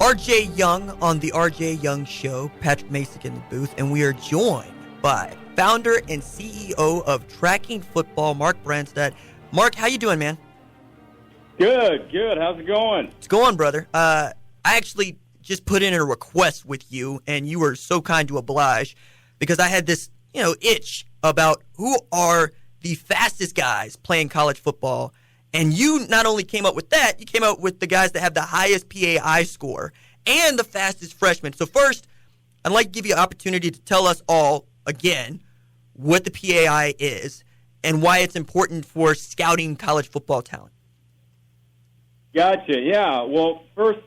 RJ Young on the RJ Young Show, Patrick Masick in the booth, and we are joined by founder and CEO of Tracking Football, Mark Branstad. Mark, how you doing, man? Good. How's it going? It's going, brother. I actually just put in a request with you, and you were so kind to oblige because I had this, itch about who are the fastest guys playing college football. And you not only came up with that, you came up with the guys that have the highest PAI score and the fastest freshmen. So first, I'd like to give you an opportunity to tell us all, again, what the PAI is and why it's important for scouting college football talent. Gotcha, yeah. Well, first,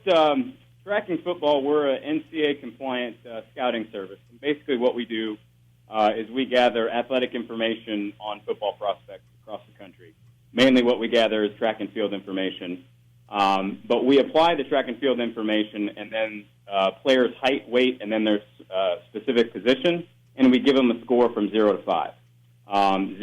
Tracking Football, we're an NCAA-compliant scouting service. And basically what we do is we gather athletic information on football prospects across the country. Mainly what we gather is track and field information. But we apply the track and field information and then players' height, weight, and then their specific position, and we give them a score from 0 to 5.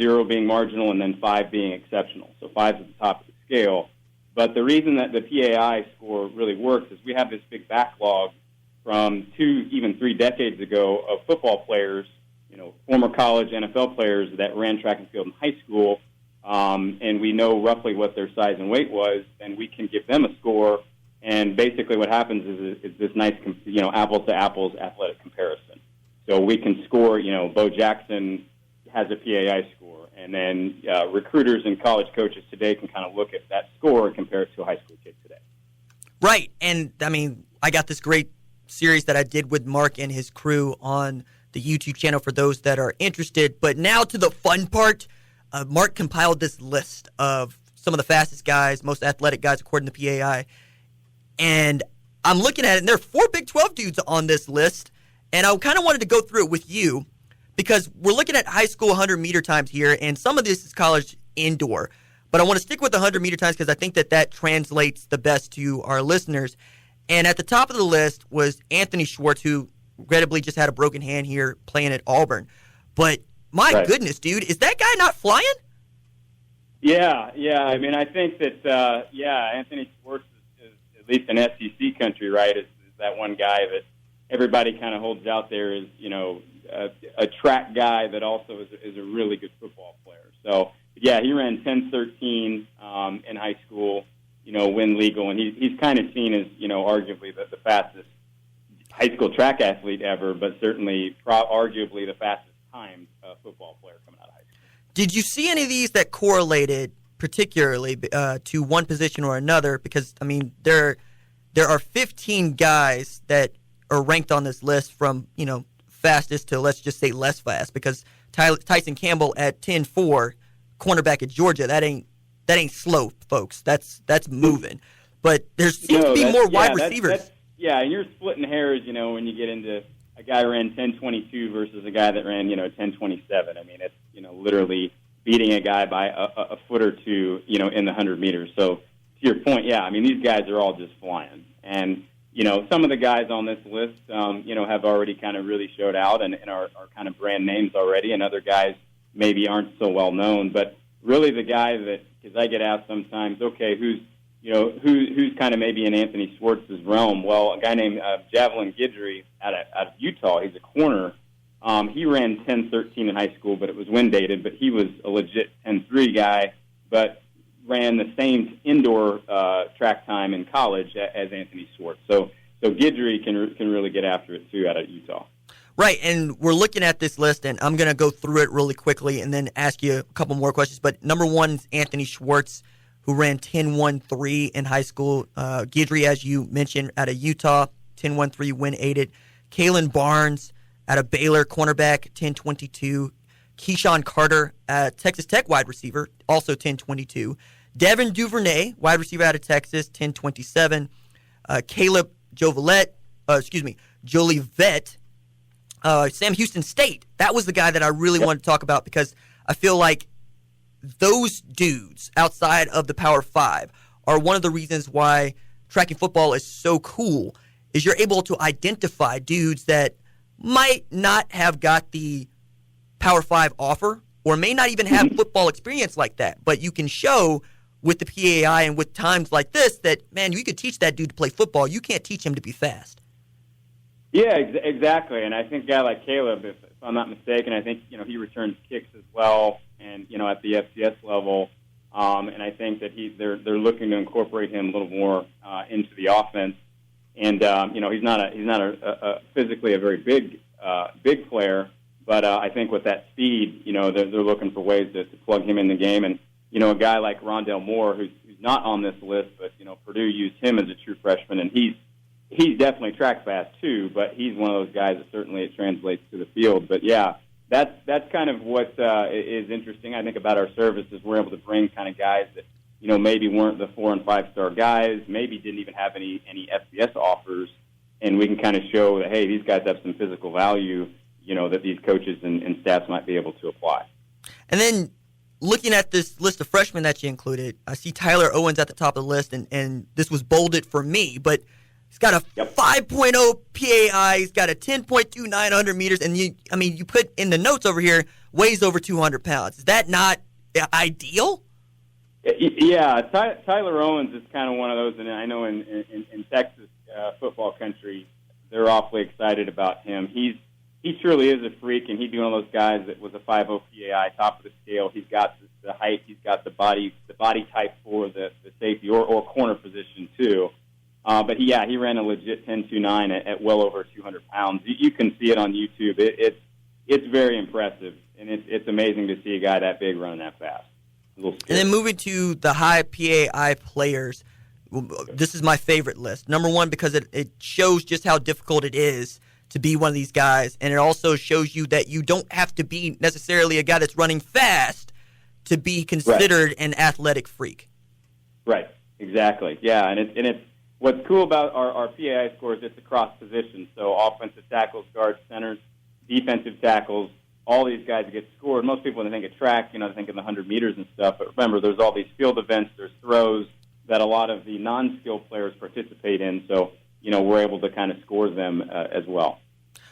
0 being marginal and then 5 being exceptional. So 5 is at the top of the scale. But the reason that the PAI score really works is we have this big backlog from 2, even 3 decades ago of football players, former college NFL players that ran track and field in high school, and we know roughly what their size and weight was, and we can give them a score. And basically what happens is this nice, apples-to-apples athletic comparison. So we can score, Bo Jackson has a PAI score, and then recruiters and college coaches today can kind of look at that score and compare it to a high school kid today. Right, and, I got this great series that I did with Mark and his crew on the YouTube channel for those that are interested. But now to the fun part. Mark compiled this list of some of the fastest guys, most athletic guys according to PAI. And I'm looking at it, and there are 4 Big 12 dudes on this list. And I kind of wanted to go through it with you because we're looking at high school 100-meter times here, and some of this is college indoor. But I want to stick with the 100-meter times because I think that translates the best to our listeners. And at the top of the list was Anthony Schwartz, who regrettably just had a broken hand here playing at Auburn. But my goodness, dude, is that guy not flying? Yeah. I think that, Anthony Schwartz is at least in SEC country, right, is that one guy that everybody kind of holds out there as, a track guy that also is a really good football player. So, yeah, he ran 10:13 in high school, when legal, and he's kind of seen as, arguably the fastest high school track athlete ever, but certainly arguably the fastest time football player coming out of high school. Did you see any of these that correlated particularly to one position or another? Because, there are 15 guys that are ranked on this list from, fastest to, let's just say, less fast, because Tyson Campbell at 10.4, cornerback at Georgia, that ain't slow, folks. That's moving. But there seems to be more wide receivers. And you're splitting hairs, when you get into a guy ran 10:22 versus a guy that ran, 10:27. It's, literally beating a guy by a foot or two, in the 100 meters. So to your point, these guys are all just flying. And, some of the guys on this list, have already kind of really showed out and are kind of brand names already, and other guys maybe aren't so well known. But really the guy that, because I get asked sometimes, okay, who's kind of maybe in Anthony Schwartz's realm? Well, a guy named Javelin Guidry out of Utah, he's a corner. He ran 10:13 in high school, but it was wind dated. But he was a legit 10:3 guy, but ran the same indoor track time in college as Anthony Schwartz. So Guidry can really get after it too out of Utah. Right, and we're looking at this list, and I'm going to go through it really quickly and then ask you a couple more questions. But number one is Anthony Schwartz, who ran 10.13 in high school. Guidry, as you mentioned, out of Utah, 10.13 win-aided. Kalen Barnes out of Baylor, cornerback, 10.22. Keyshawn Carter, Texas Tech wide receiver, also 10.22. Devin Duvernay, wide receiver out of Texas, 10.27. Caleb Jolivet, Sam Houston State. That was the guy that I really wanted to talk about because I feel like those dudes outside of the Power 5 are one of the reasons why tracking football is so cool, is you're able to identify dudes that might not have got the Power 5 offer or may not even have football experience like that, but you can show with the PAI and with times like this that, man, you could teach that dude to play football. You can't teach him to be fast. Yeah, exactly. And I think a guy like Caleb, if I'm not mistaken, I think, he returns kicks as well and, at the FCS level. And I think that they're looking to incorporate him a little more into the offense. And, he's not a physically a very big player, but I think with that speed, they're looking for ways to plug him in the game. And, a guy like Rondell Moore, who's not on this list, but, Purdue used him as a true freshman, and he's definitely track fast too, but he's one of those guys that certainly it translates to the field. But, yeah, that's kind of what is interesting, I think, about our service is we're able to bring kind of guys that, maybe weren't the 4- and 5-star guys, maybe didn't even have any FCS offers, and we can kind of show that, hey, these guys have some physical value, that these coaches and staffs might be able to apply. And then looking at this list of freshmen that you included, I see Tyler Owens at the top of the list, and this was bolded for me, but he's got a 5.0 PAI, he's got a 10.2 900 meters, and you put in the notes over here, weighs over 200 pounds. Is that not ideal? Yeah, Tyler Owens is kind of one of those, and I know in Texas football country, they're awfully excited about him. He truly is a freak, and he'd be one of those guys that was a 5.0 PAI, top of the scale. He's got the height, he's got the body type for the safety or corner position too. But he ran a legit 10.29 at well over 200 pounds. You can see it on YouTube. It's very impressive, and it's amazing to see a guy that big running that fast. And then moving to the high PAI players, this is my favorite list. Number one, because it shows just how difficult it is to be one of these guys, and it also shows you that you don't have to be necessarily a guy that's running fast to be considered an athletic freak. Right, exactly. Yeah, and it's what's cool about our PAI scores, it's across positions, so offensive tackles, guards, centers, defensive tackles, all these guys get scored. Most people, when they think of track, they think of the 100 meters and stuff. But remember, there's all these field events, there's throws that a lot of the non-skilled players participate in. So, we're able to kind of score them as well.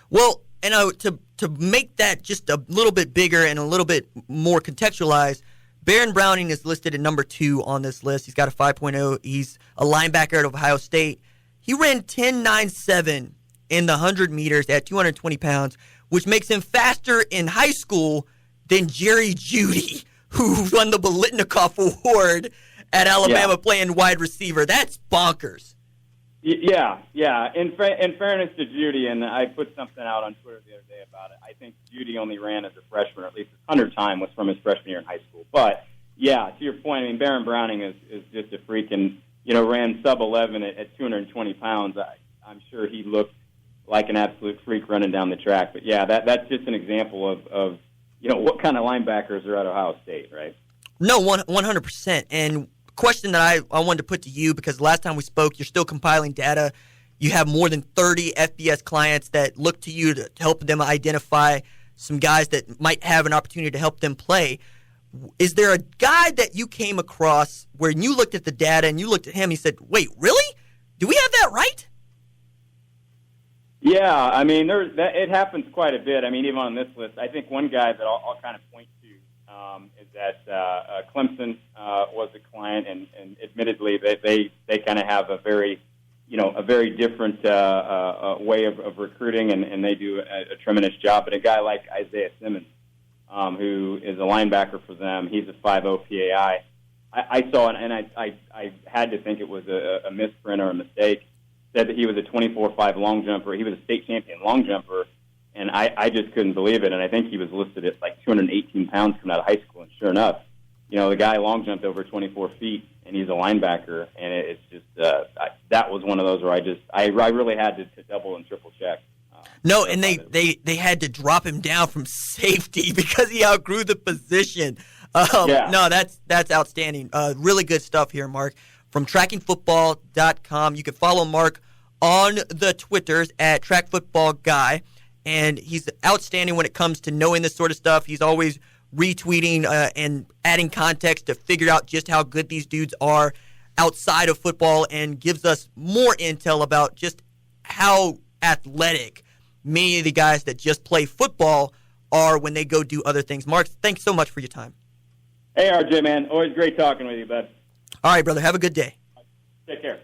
Well, and to make that just a little bit bigger and a little bit more contextualized, Baron Browning is listed at number 2 on this list. He's got a 5.0. He's a linebacker at Ohio State. He ran 10.97 in the 100 meters at 220 pounds, which makes him faster in high school than Jerry Jeudy, who won the Biletnikoff Award at Alabama playing wide receiver. That's bonkers. Yeah. In fairness to Jeudy, and I put something out on Twitter the other day about it, I think Jeudy only ran as a freshman, or at least his 100 time was from his freshman year in high school. But, yeah, to your point, Baron Browning is just a freak and, ran sub-11 at 220 pounds. I'm sure he looked like an absolute freak running down the track. But, yeah, that's just an example of what kind of linebackers are at Ohio State, right? No, 100%. And question that I wanted to put to you, because last time we spoke, you're still compiling data. You have more than 30 FBS clients that look to you to help them identify some guys that might have an opportunity to help them play. Is there a guy that you came across where you looked at the data and you looked at him and you said, wait, really? Do we have that right? Yeah, it happens quite a bit. Even on this list, I think one guy that I'll kind of point to is that Clemson was a client, and admittedly, they kind of have a very different way of recruiting, and they do a tremendous job. But a guy like Isaiah Simmons, who is a linebacker for them, he's a 5.0 PAI. I saw it, and I had to think it was a misprint or a mistake. Said that he was a 24.5 long jumper. He was a state champion long jumper, and I just couldn't believe it. And I think he was listed at like 218 pounds coming out of high school. And sure enough, the guy long jumped over 24 feet, and he's a linebacker. And it's just that was one of those where I really had to double and triple check. No, and they had to drop him down from safety because he outgrew the position. No, that's outstanding. Really good stuff here, Mark. From trackingfootball.com. You can follow Mark on the Twitters at trackfootballguy, and he's outstanding when it comes to knowing this sort of stuff. He's always retweeting and adding context to figure out just how good these dudes are outside of football, and gives us more intel about just how athletic many of the guys that just play football are when they go do other things. Mark, thanks so much for your time. Hey, RJ, man. Always great talking with you, bud. All right, brother. Have a good day. Take care.